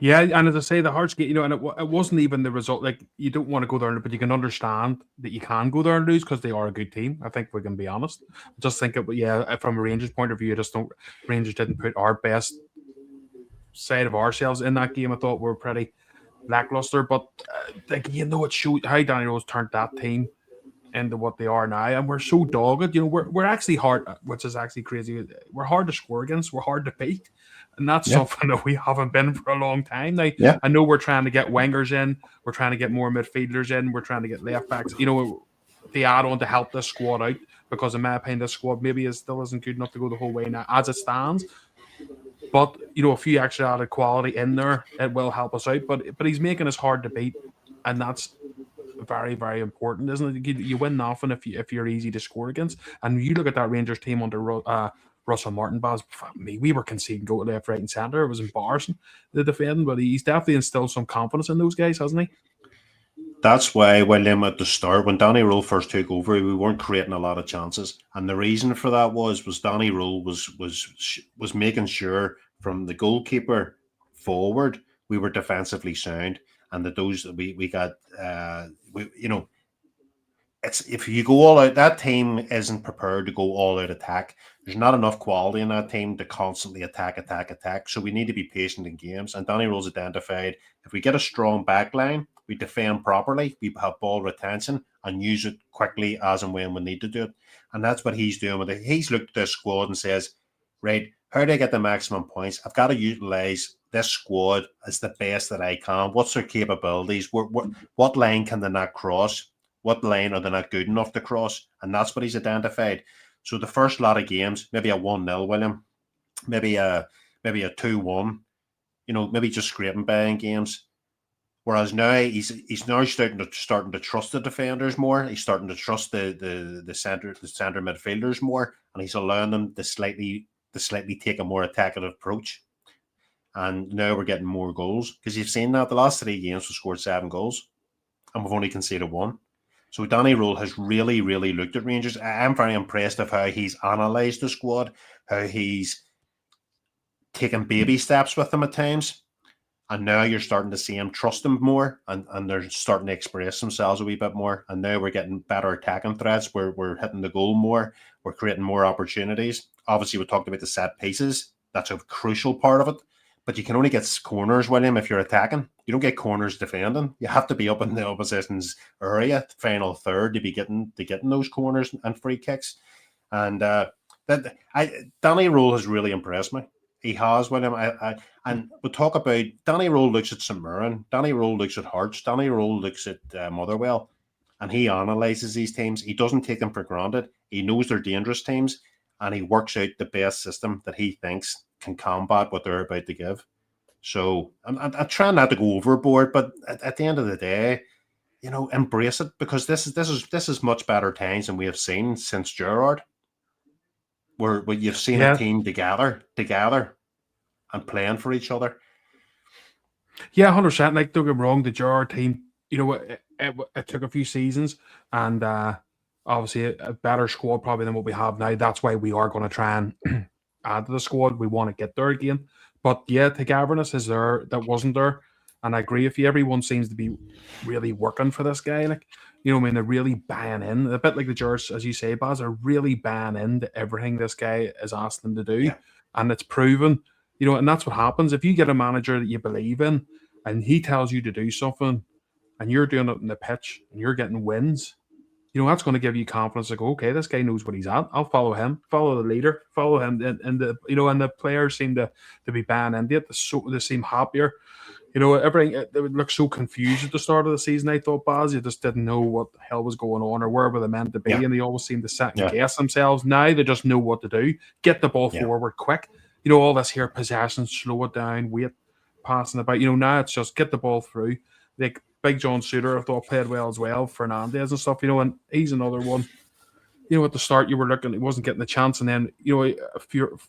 Yeah, and as I say, the Hearts get, and it wasn't even the result. Like, you don't want to go there, but you can understand that you can go there and lose because they are a good team. I think we can be honest. I just think from a Rangers point of view, Rangers didn't put our best side of ourselves in that game. I thought we were pretty lackluster, but it showed how Danny Rose turned that team into what they are now, and we're so dogged. We're actually hard, which is actually crazy. We're hard to score against. We're hard to beat. And that's something that we haven't been for a long time now. Yeah. I know we're trying to get wingers in. We're trying to get more midfielders in. We're trying to get left backs, the add-on to help this squad out. Because in my opinion, this squad maybe still isn't good enough to go the whole way now as it stands. But, a few extra added quality in there, it will help us out. But he's making us hard to beat. And that's very, very important, isn't it? You win nothing if you're easy to score against. And you look at that Rangers team under Russell Martin, Baz, we were conceding goal left, right, and centre. It was embarrassing, the defending, but he's definitely instilled some confidence in those guys, hasn't he? That's why, William, at the start, when Danny Rohl first took over, we weren't creating a lot of chances, and the reason for that was Danny Rohl was making sure from the goalkeeper forward we were defensively sound, and that those we got, it's if you go all out, that team isn't prepared to go all out attack. There's not enough quality in that team to constantly attack. So we need to be patient in games. And Danny Rohl's identified if we get a strong back line, we defend properly, we have ball retention and use it quickly as and when we need to do it. And that's what he's doing with it. He's looked at this squad and says, right, how do I get the maximum points? I've got to utilize this squad as the best that I can. What's their capabilities? What line can they not cross? What line are they not good enough to cross? And that's what he's identified. So the first lot of games, maybe a 1-0, William, maybe a maybe a 2-1, maybe just scraping by in games. Whereas now he's now starting to trust the defenders more. He's starting to trust the center midfielders more, and he's allowing them to slightly take a more attacking approach. And now we're getting more goals because you've seen that the last 3 games we've scored 7 goals, and we've only conceded 1. So Danny Rohl has really, really looked at Rangers. I'm very impressed of how he's analysed the squad, how he's taken baby steps with them at times. And now you're starting to see him trust them more, and they're starting to express themselves a wee bit more. And now we're getting better attacking threats. We're hitting the goal more. We're creating more opportunities. Obviously, we talked about the set pieces. That's a crucial part of it. But you can only get corners, William, if you're attacking. You don't get corners defending. You have to be up in the opposition's area, final third, to be getting those corners and free kicks. And Danny Rohl has really impressed me. He has, William. And we talk about Danny Rohl looks at St Mirren, Danny Rohl looks at Hearts, Danny Rohl looks at Motherwell, and he analyses these teams. He doesn't take them for granted. He knows they're dangerous teams, and he works out the best system that he thinks can combat what they're about to give. So I'm trying not to go overboard, but at the end of the day, embrace it, because this is much better times than we have seen since Gerrard, where you've seen a team together and playing for each other. Yeah, 100%. Like, don't get me wrong, the Gerrard team, it took a few seasons, and obviously a better squad probably than what we have now. That's why we are going to try and add to the squad. We want to get there again. But yeah, togetherness is there that wasn't there. And I agree with you. Everyone seems to be really working for this guy. Like, they're really buying in. A bit like the Jers, as you say, Baz, are really buying into everything this guy is asked them to do. Yeah. And it's proven, and that's what happens. If you get a manager that you believe in and he tells you to do something and you're doing it in the pitch and you're getting wins, that's going to give you confidence. Like, okay, this guy knows what he's at. I'll follow him, follow the leader, follow him. And the players seem to be buying into it. They seem happier. Everything, it would look so confused at the start of the season. I thought, Baz, you just didn't know what the hell was going on or where were they meant to be. Yeah. And they always seem to second guess themselves. Now they just know what to do. Get the ball forward quick. All this here possession, slow it down, wait, passing about. Now it's just get the ball through. Like Big John Suter, I thought played well as well. Fernandez and stuff, and he's another one. At the start you were looking, he wasn't getting the chance, and then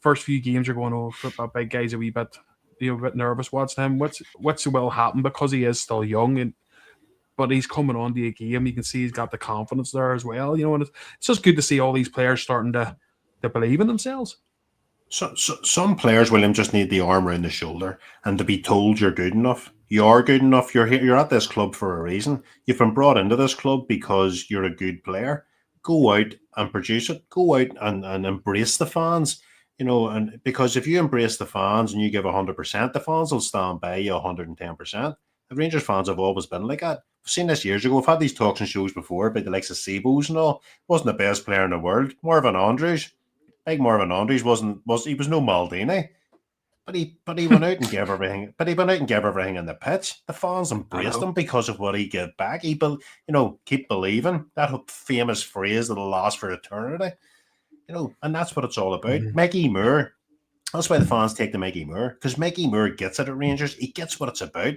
first few games you're going, oh, that big guy's a wee bit, a bit nervous. Watching him, what's will happen, because he is still young, but he's coming on to a game. You can see he's got the confidence there as well. And it's just good to see all these players starting to believe in themselves. So some players, William, just need the arm around the shoulder and to be told you're good enough. You are good enough. You're here. You're at this club for a reason. You've been brought into this club because you're a good player. Go out and produce it. Go out and embrace the fans. And because if you embrace the fans and you give 100%, the fans will stand by you 110%. The Rangers fans have always been like that. I've seen this years ago. We've had these talks and shows before about the likes of Sebos and all. Wasn't the best player in the world. Marvin Andrews. Like Marvin Andrews was no Maldini, but he went out and gave everything. But he went out and gave everything in the pitch. The fans embraced him because of what he gave back. He keep believing, that famous phrase that'll last for eternity. And that's what it's all about. Mm-hmm. Mickey Moore. That's why the fans take to Mickey Moore, because Mickey Moore gets it at Rangers. He gets what it's about.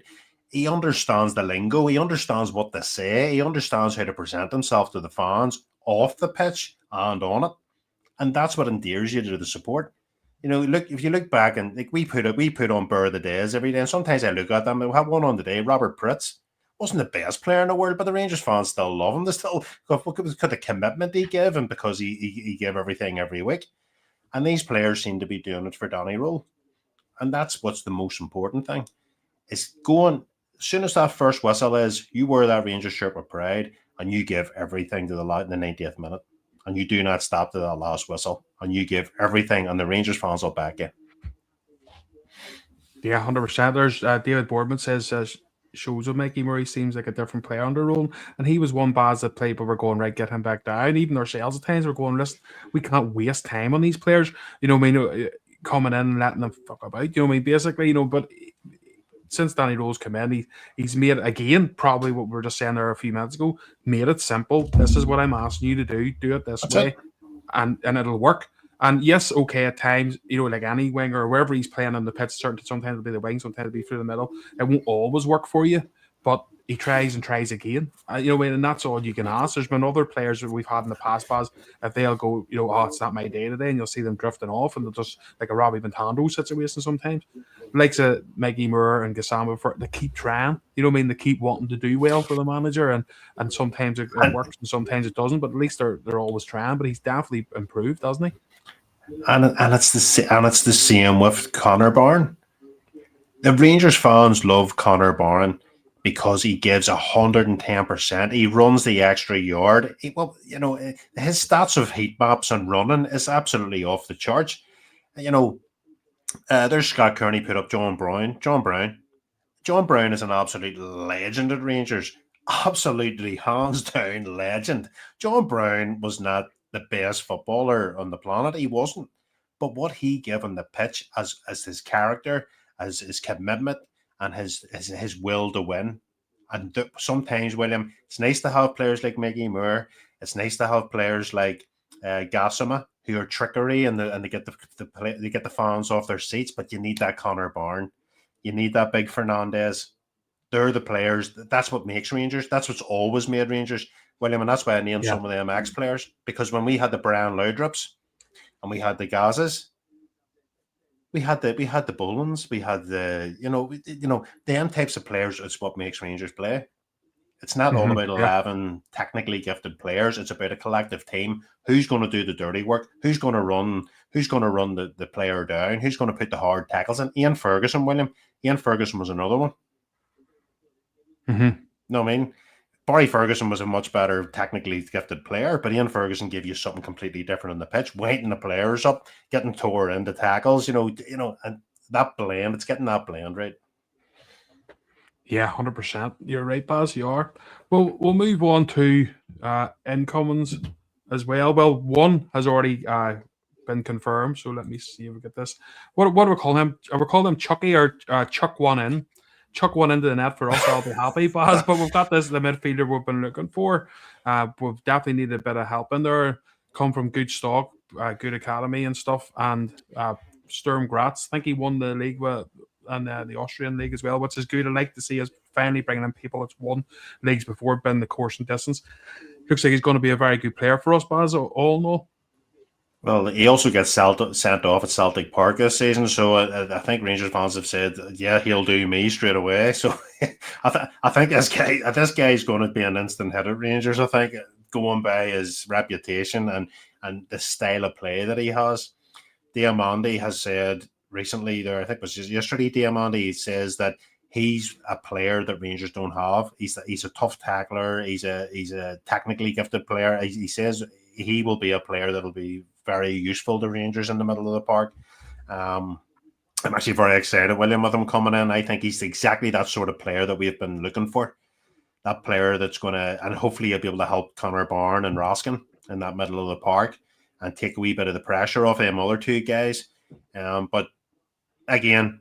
He understands the lingo. He understands what to say. He understands how to present himself to the fans off the pitch and on it. And that's what endears you to the support. Look, if you look back and like we put on Burr the Days every day, and sometimes I look at them. We have one on today. Robert Pritz wasn't the best player in the world, but the Rangers fans still love him. They still because the commitment he gave, and because he gave everything every week. And these players seem to be doing it for Danny Rohl, and that's what's the most important thing. Is going as soon as that first whistle is, you wear that Rangers shirt with pride, and you give everything to the 90th minute. And you do not stop to that last whistle, and you give everything, and the Rangers fans will back you. Yeah, 100%. There's David Boardman says shows with Mickey Murray seems like a different player under Rohl, and he was one Baz that played, but we're going right, get him back down. Even ourselves at times we're going, listen, we can't waste time on these players. Coming in and letting them fuck about. Basically, but. Since Danny Rohl's come in, he's made it again, probably what we were just saying there a few minutes ago, made it simple. This is what I'm asking you to do. Do it this way, and it'll work. And yes, okay, at times, like any winger or wherever he's playing on the pitch, sometimes it'll be the wing, sometimes it'll be through the middle. It won't always work for you, but he tries and tries again. And that's all you can ask. There's been other players that we've had in the past, Baz, if they'll go, oh, it's not my day today, and you'll see them drifting off, and they'll just like a Robbie Montando situation sometimes. Likes Maggie Moore and Gassama, they keep trying. They keep wanting to do well for the manager, and sometimes it works and sometimes it doesn't. But at least they're always trying. But he's definitely improved, hasn't he? And it's the same with Connor Barron. The Rangers fans love Connor Barron because he gives 110%. He runs the extra yard. His stats of heat maps and running is absolutely off the charts. There's Scott Kearney put up John Brown. John Brown is an absolute legend at Rangers. Absolutely hands down legend. John Brown was not the best footballer on the planet. He wasn't. But what he gave on the pitch as his character, as his commitment, and his will to win. And sometimes, William, it's nice to have players like Maggie Moore. It's nice to have players like Gassama, who are trickery and they get the fans off their seats. But you need that Connor Barron. You need that big Fernandez. They're the players. That's what makes Rangers. That's what's always made Rangers, William. And that's why I named some of the MX players. Because when we had the Brian Laudrups and we had the Gazas, we had the Bolins, we had them types of players is what makes Rangers play. It's not all about 11 technically gifted players. It's about a collective team. Who's going to do the dirty work? Who's going to run the player down? Who's going to put the hard tackles in? Ian Ferguson, William. Ian Ferguson was another one. No, I mean, Barry Ferguson was a much better technically gifted player, but Ian Ferguson gave you something completely different on the pitch, waiting the players up, getting tore into tackles, and that blend, it's getting that blend right. Yeah, 100%. You're right, Baz, you are. Well, we'll move on to incomings as well. Well, one has already been confirmed, so let me see if we get this. What do we call him? Are we calling him Chucky or Chuck one in? Chuck one into the net for us, I'll be happy, Baz. But we've got this, the midfielder we've been looking for. We've definitely needed a bit of help in there. Come from good stock, good academy and stuff. And Sturm Graz, I think he won the league and the Austrian league as well, which is good. I like to see us finally bringing in people that's won leagues before, been the course and distance. Looks like he's going to be a very good player for us, Baz, all in all. Well, he also gets sent off at Celtic Park this season, so I think Rangers fans have said, yeah, he'll do me straight away. So I think this guy's going to be an instant hit at Rangers, I think, going by his reputation and the style of play that he has. Diamandi has said recently there, I think it was just yesterday, Diamandi says that he's a player that Rangers don't have. He's a tough tackler. He's a technically gifted player. He says he will be a player that will be very useful to Rangers in the middle of the park. I'm actually very excited, William, with him coming in. I think he's exactly that sort of player that we've been looking for. That player that's going to, and hopefully he'll be able to help Connor Barron and Raskin in that middle of the park and take a wee bit of the pressure off them other two guys. But again,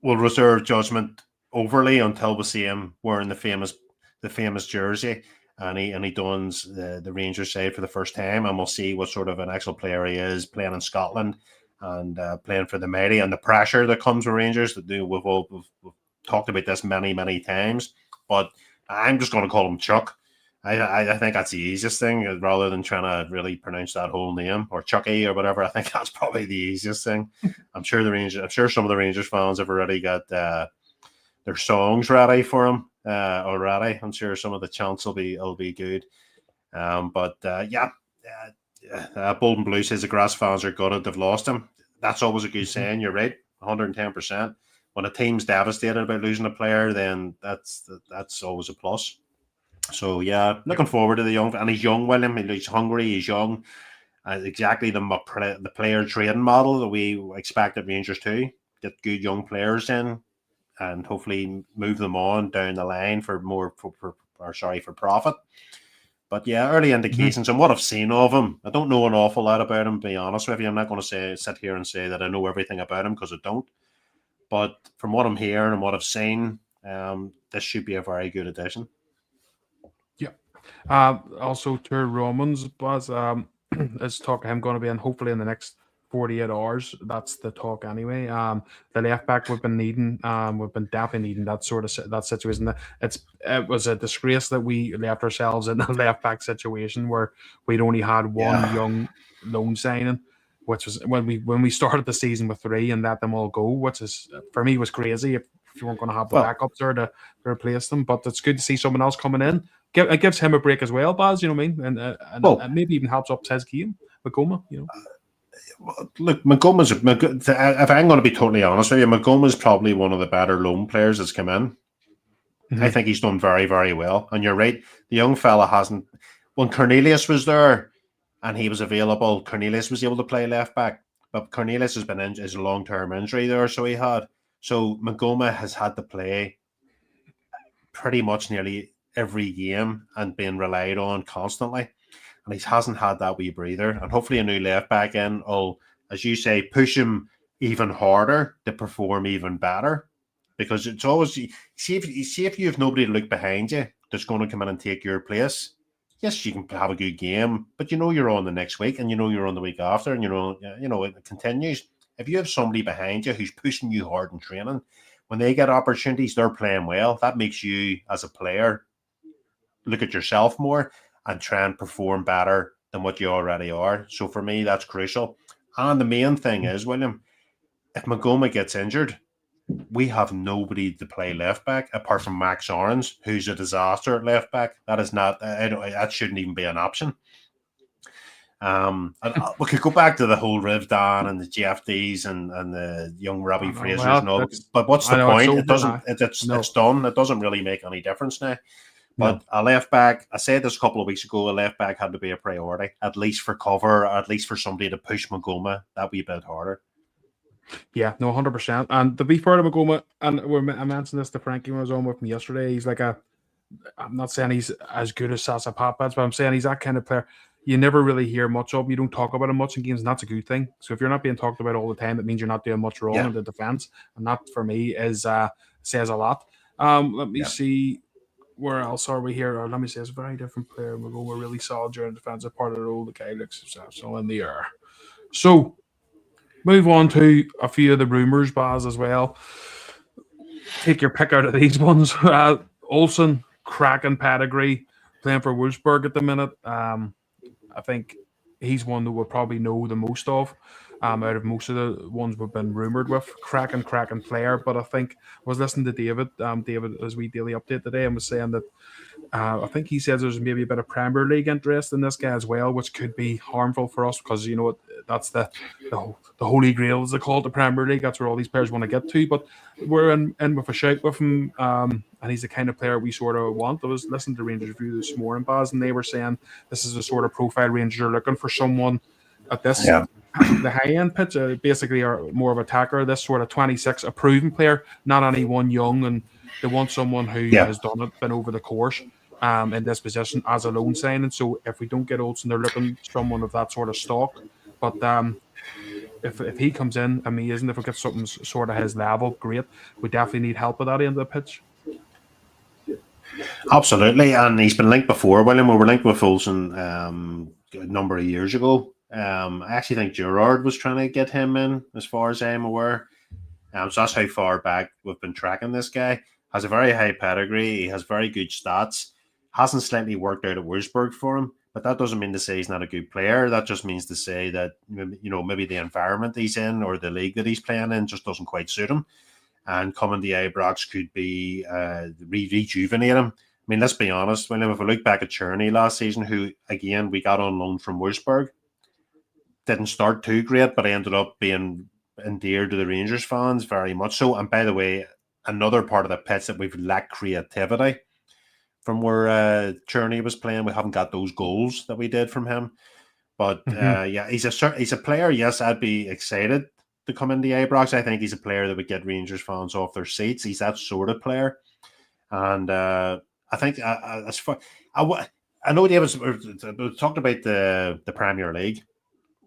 we'll reserve judgment overly until we see him wearing the famous jersey and he dons the Rangers side for the first time, and we'll see what sort of an excellent player he is playing in Scotland and playing for the mighty and the pressure that comes with Rangers. We've talked about this many times, but I'm just going to call him Chuck. I think that's the easiest thing rather than trying to really pronounce that whole name or Chucky or whatever. I think that's probably the easiest thing. I'm sure some of the Rangers fans have already got their songs ready for him already. I'm sure some of the chants will be good. Bolton Blue says the Grass fans are gutted they've lost him. That's always a good saying. You're right, 110%. When a team's devastated about losing a player, then that's always a plus. So yeah, looking forward to the young, and he's young, William. He's hungry. He's young. Exactly the player trading model that we expect at Rangers to get good young players in, and hopefully move them on down the line for profit. But yeah, early indications and what I've seen of him, I don't know an awful lot about him. To be honest with you, I'm not going to sit here and say that I know everything about him because I don't. But from what I'm hearing and what I've seen, this should be a very good addition. Also, to Romans was is talking him going to be in hopefully in the next 48 hours. That's the talk anyway. The left back we've been needing. We've been definitely needing that sort of that situation. It was a disgrace that we left ourselves in a left back situation where we'd only had one Yeah. young loan signing, which was when we started the season with 3 and let them all go, which is for me was crazy. If you weren't going to have the Well, backups there to replace them, but it's good to see someone else coming in. It gives him a break as well, Baz. You know what I mean, and well, it maybe even helps up his game. Macoma, you know. look, Magoma's. If I'm going to be totally honest with you, Magoma's probably one of the better loan players that's come in. I think he's done very, very well. And you're right, the young fella hasn't. When Cornelius was there and he was available, Cornelius was able to play left back. But Cornelius has been in his long term injury there, so he had. So Magoma has had to play pretty much nearly every game and been relied on constantly. And he hasn't had that wee breather. And hopefully a new left back in will, as you say, push him even harder to perform even better. Because it's always see if you have nobody to look behind you that's going to come in and take your place. Yes, you can have a good game, but you know you're on the next week, and you know you're on the week after, and you know it continues. If you have somebody behind you who's pushing you hard in training, when they get opportunities, they're playing well. That makes you, as a player, look at yourself more and try and perform better than what you already are. So for me, that's crucial. And the main thing is, William, if Magoma gets injured, we have nobody to play left back apart from Max Orange, who's a disaster at left back. That is not. That shouldn't even be an option. And we could go back to the whole Riv Dan and the GFDs and the young Robbie Frasers and all. But what's the point? It doesn't. It's done. It doesn't really make any difference now. But a left back, I said this a couple of weeks ago, a left back had to be a priority, at least for cover, at least for somebody to push Magoma that wee bit harder. Yeah, no, 100%. And to be fair to Magoma, and I mentioned this to Frankie when I was on with him yesterday, he's like I'm not saying he's as good as Sasa Papas, but I'm saying he's that kind of player. You never really hear much of him. You don't talk about him much in games, and that's a good thing. So if you're not being talked about all the time, it means you're not doing much wrong in the defense. And that, for me, is says a lot. Let me see. Where else are we here? Or let me say, it's a very different player. We're really solid during the defensive part of the role. The guy looks exceptional in the air. So, move on to a few of the rumours, Baz, as well. Take your pick out of these ones. Olsen, cracking pedigree, playing for Wolfsburg at the minute. I think he's one that we'll probably know the most of. Out of most of the ones we've been rumoured with, cracking player. But I think I was listening to David, as we daily update today, and was saying that I think he says there's maybe a bit of Premier League interest in this guy as well, which could be harmful for us because you know that's the holy grail, as they call it, the Premier League. That's where all these players want to get to. But we're in with a shout with him, and he's the kind of player we sort of want. I was listening to Rangers Review this morning, Baz, and they were saying this is the sort of profile Rangers are looking for, someone at this the high end pitch, basically are more of a attacker. This sort of 26, a proven player, not anyone young, and they want someone who has done it, been over the course. In this position as a loan signing. So if we don't get Olsen, they're looking for someone of that sort of stock. But if he comes in, amazing. If we get something sort of his level, great. We definitely need help with that end of the pitch. Absolutely, and he's been linked before, William. We were linked with Olsen a number of years ago. I actually think Gerrard was trying to get him in, as far as I'm aware. So that's how far back we've been tracking this guy. Has a very high pedigree. He has very good stats. Hasn't slightly worked out at Wolfsburg for him, but that doesn't mean to say he's not a good player. That just means to say that maybe the environment he's in or the league that he's playing in just doesn't quite suit him. And coming to Ibrox could be rejuvenate him. I mean, let's be honest, William, if we look back at Cherney last season, who, again, we got on loan from Wolfsburg, didn't start too great, but ended up being endeared to the Rangers fans very much so. And by the way, another part of the pitch that we've lacked creativity from where Cherney was playing. We haven't got those goals that we did from him. But he's a player. Yes, I'd be excited to come into Ibrox. I think he's a player that would get Rangers fans off their seats. He's that sort of player. And I think as far I know David talked about the Premier League.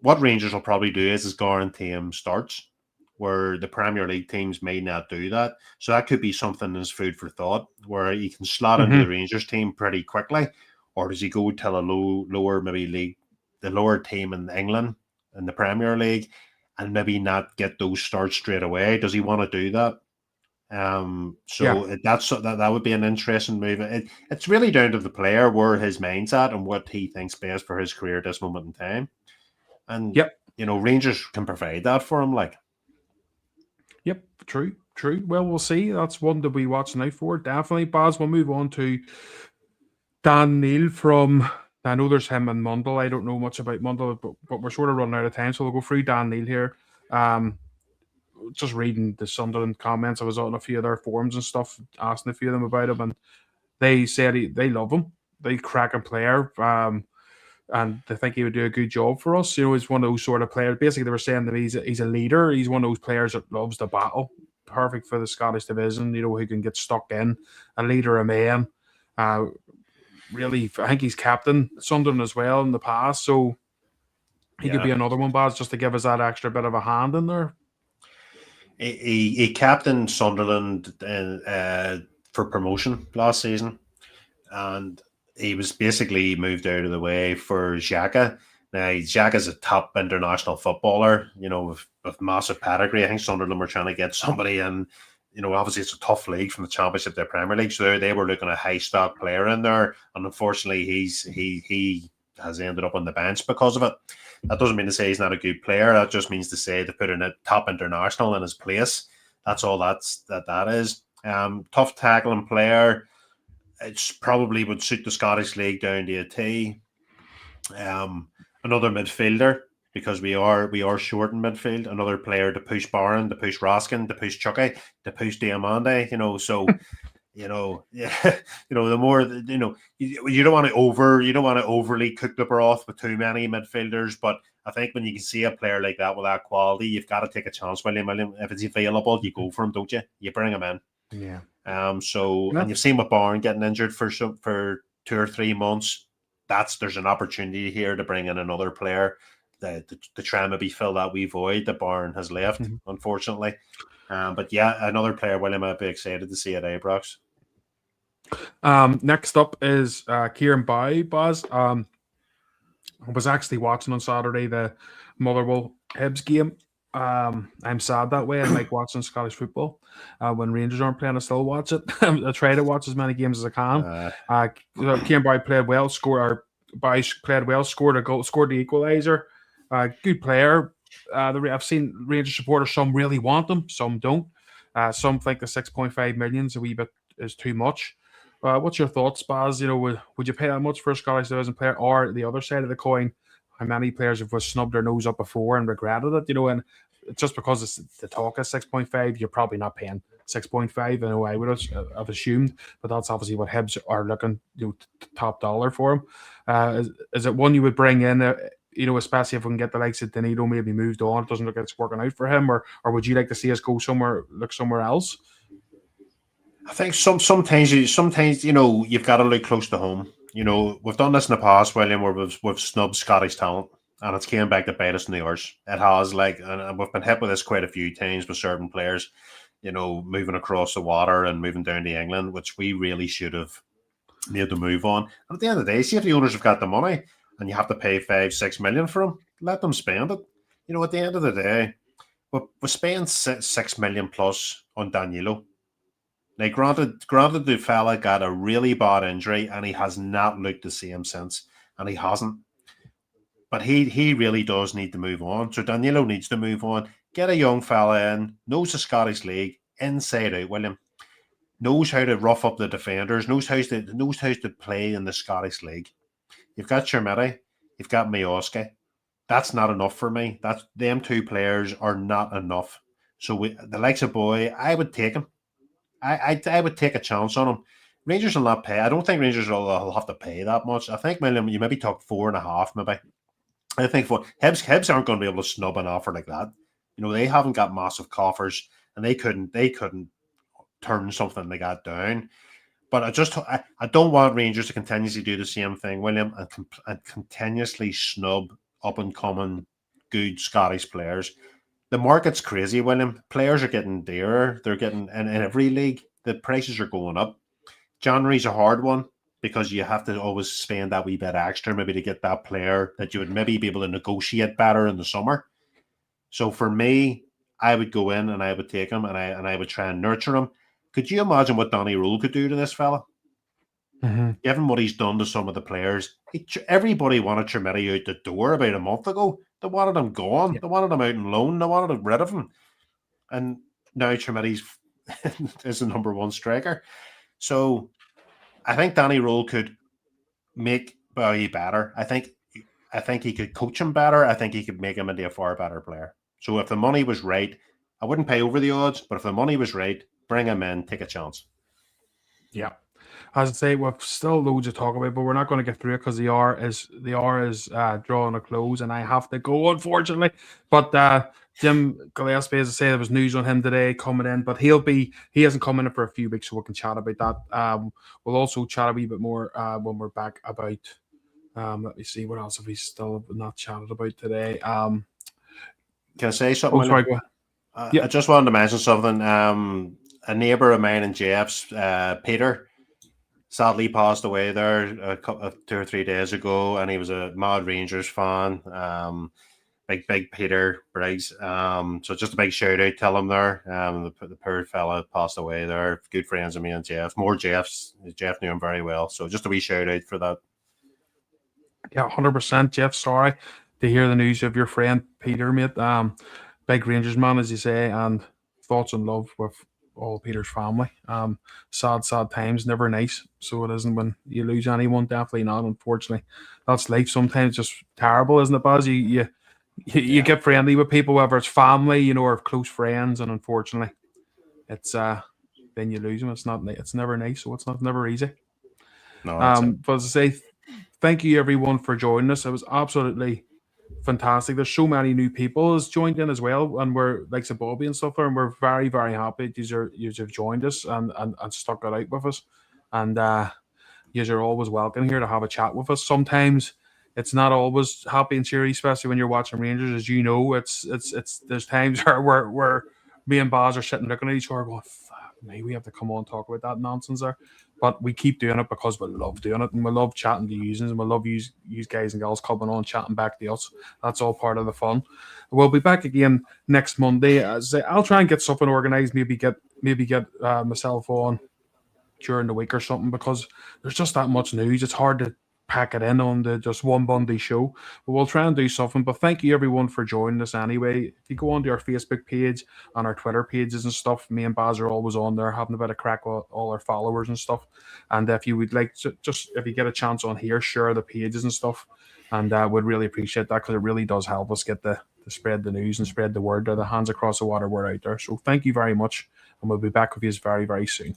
What Rangers will probably do is guarantee him starts, where the Premier League teams may not do that. So that could be something as food for thought, where he can slot into the Rangers team pretty quickly, or does he go to a lower maybe league, the lower team in England in the Premier League, and maybe not get those starts straight away? Does he want to do that? That would be an interesting move. It's really down to the player where his mind's at and what he thinks best for his career at this moment in time. And Yep. Rangers can provide that for him. Like, yep, true. Well, we'll see. That's one to be watching out for. Definitely, Baz. We'll move on to Dan Neil from. I know there's him and Mundell. I don't know much about Mundell, but we're sort of running out of time, so we'll go through Dan Neil here. Just reading the Sunderland comments, I was on a few of their forums and stuff, asking a few of them about him, and they said they love him. They cracking player, and they think he would do a good job for us. He's one of those sort of players. Basically, they were saying that he's a leader. He's one of those players that loves the battle. Perfect for the Scottish division. Who can get stuck in, a leader of men. Really, I think he's captain Sunderland as well in the past, so he could be another one, Baz, just to give us that extra bit of a hand in there. He captained Sunderland for promotion last season, and he was basically moved out of the way for Xhaka. Now, Xhaka's a top international footballer, with massive pedigree. I think Sunderland were trying to get somebody in. Obviously it's a tough league from the Championship to the Premier League, so they were looking at a high stock player in there, and unfortunately he has ended up on the bench because of it. That doesn't mean to say he's not a good player. That just means to say to put in a top international in his place. That's all that is. Tough tackling player. It probably would suit the Scottish League down to a T. Another midfielder, because we are short in midfield. Another player to push Barron, to push Raskin, to push Chucky, to push Diamande. The more you don't want to overly cook the broth with too many midfielders. But I think when you can see a player like that with that quality, you've got to take a chance, William. If it's available, you go for him, don't you? You bring him in. Yeah. And you've seen with Barron getting injured for 2 or 3 months. There's an opportunity here to bring in another player to try and maybe fill that wee void that Barron has left, unfortunately. But another player, William, I'd be excited to see at Ibrox. Next up is Kieran Bowie, Baz. I was actually watching on Saturday the Motherwell Hibs game. I'm sad that way. I like watching Scottish football. When Rangers aren't playing, I still watch it. I try to watch as many games as I can. Kieran Bowie played well, scored a goal, scored the equaliser. Good player. I've seen Rangers supporters, some really want them, some don't. Some think the 6.5 million is too much. What's your thoughts, Baz? Would you pay that much for a Scottish division player? Or the other side of the coin, how many players have snubbed their nose up before and regretted it? And just because the talk is 6.5, you're probably not paying 6.5. I would have assumed, but that's obviously what Hibs are looking top dollar for him. Is it one you would bring in? Especially if we can get the likes of Danilo maybe moved on, it doesn't look like it's working out for him, or would you like to see us go somewhere else? I think sometimes you've got to look close to home. We've done this in the past, William, where we've snubbed Scottish talent, and it's came back to bite us in the arse. It has, and we've been hit with this quite a few times with certain players, moving across the water and moving down to England, which we really should have made the move on. And at the end of the day, see if the owners have got the money and you have to pay 5-6 million for them, let them spend it. At the end of the day, we're spending 6 million plus on Danilo. Now, granted, the fella got a really bad injury and he has not looked the same since, and he hasn't. But he really does need to move on. So Danilo needs to move on. Get a young fella in, knows the Scottish League inside out, William. Knows how to rough up the defenders, knows how to play in the Scottish League. You've got Chermiti, you've got Miovski. That's not enough for me. Them 2 players are not enough. So the likes of Boy, I would take him. I would take a chance on him. Rangers will not pay. I don't think Rangers will have to pay that much. I think you maybe talk 4.5, maybe. I think Hibs aren't going to be able to snub an offer like that. They haven't got massive coffers, and they couldn't turn something like that down. But I don't want Rangers to continuously do the same thing, William, and continuously snub up and coming good Scottish players. The market's crazy, William. Players are getting dearer. They're getting in every league. The prices are going up. January's a hard one because you have to always spend that wee bit extra maybe to get that player that you would maybe be able to negotiate better in the summer. So for me, I would go in and I would take him and I would try and nurture him. Could you imagine what Danny Rohl could do to this fella? Mm-hmm. Given what he's done to some of the players, everybody wanted Tremetti out the door about a month ago. They wanted him gone. Yeah. They wanted him out on loan. They wanted rid of him. And now Tremetti's is the number one striker. So I think Danny Rohl could make Bowie better. I think he could coach him better. I think he could make him into a far better player. So if the money was right, I wouldn't pay over the odds, but if the money was right, bring him in, take a chance. Yeah. As I say, we've still loads to talk about, but we're not going to get through it because the hour is drawing a close, and I have to go, unfortunately. But Jim Gillespie, as I say, there was news on him today coming in, but he hasn't come in for a few weeks, so we can chat about that. We'll also chat a wee bit more when we're back about. Let me see, what else have we still not chatted about today? Can I say something? Oh, sorry, go ahead. I just wanted to mention something. A neighbour of mine and Jeff's, Peter, sadly passed away there 2 or 3 days ago, and he was a mad Rangers fan. Big Peter Briggs. So just a big shout out to him there. The poor fella passed away there. Good friends of me and Jeff. More Jeffs. Jeff knew him very well. So just a wee shout out for that. Yeah, 100%. Jeff, sorry to hear the news of your friend Peter, mate. Big Rangers man, as you say, and thoughts and love with all Peter's family. Sad times, never nice. So it isn't when you lose anyone, definitely not. Unfortunately, that's life. Sometimes just terrible, isn't it, Baz? You get friendly with people, whether it's family, or close friends, and unfortunately, it's then you lose them. It's never nice, so it's never easy. No, but as I say, thank you everyone for joining us. It was absolutely fantastic. There's so many new people has joined in as well, and we're like Bobby and stuff there, and we're very, very happy you have joined us and stuck it out with us. And you are always welcome here to have a chat with us. Sometimes it's not always happy and cheery, especially when you're watching Rangers. As you know, it's there's times where me and Baz are sitting looking at each other going, fuck me, we have to come on and talk about that nonsense there. But we keep doing it because we love doing it, and we love chatting to you, and we love you guys and girls coming on chatting back to us. That's all part of the fun. We'll be back again next Monday. As I say, I'll try and get something organised. Maybe get myself on during the week or something, because there's just that much news. It's hard to pack it in on the just one Bundy show, but we'll try and do something. But thank you everyone for joining us anyway. If you go onto our Facebook page and our Twitter pages and stuff, me and Baz are always on there having a bit of crack with all our followers and stuff. And if you would like to, just if you get a chance on here, share the pages and stuff, and we'd really appreciate that, because it really does help us get to spread the news and spread the word. The hands across the water, we're out there. So thank you very much, and we'll be back with you very, very soon.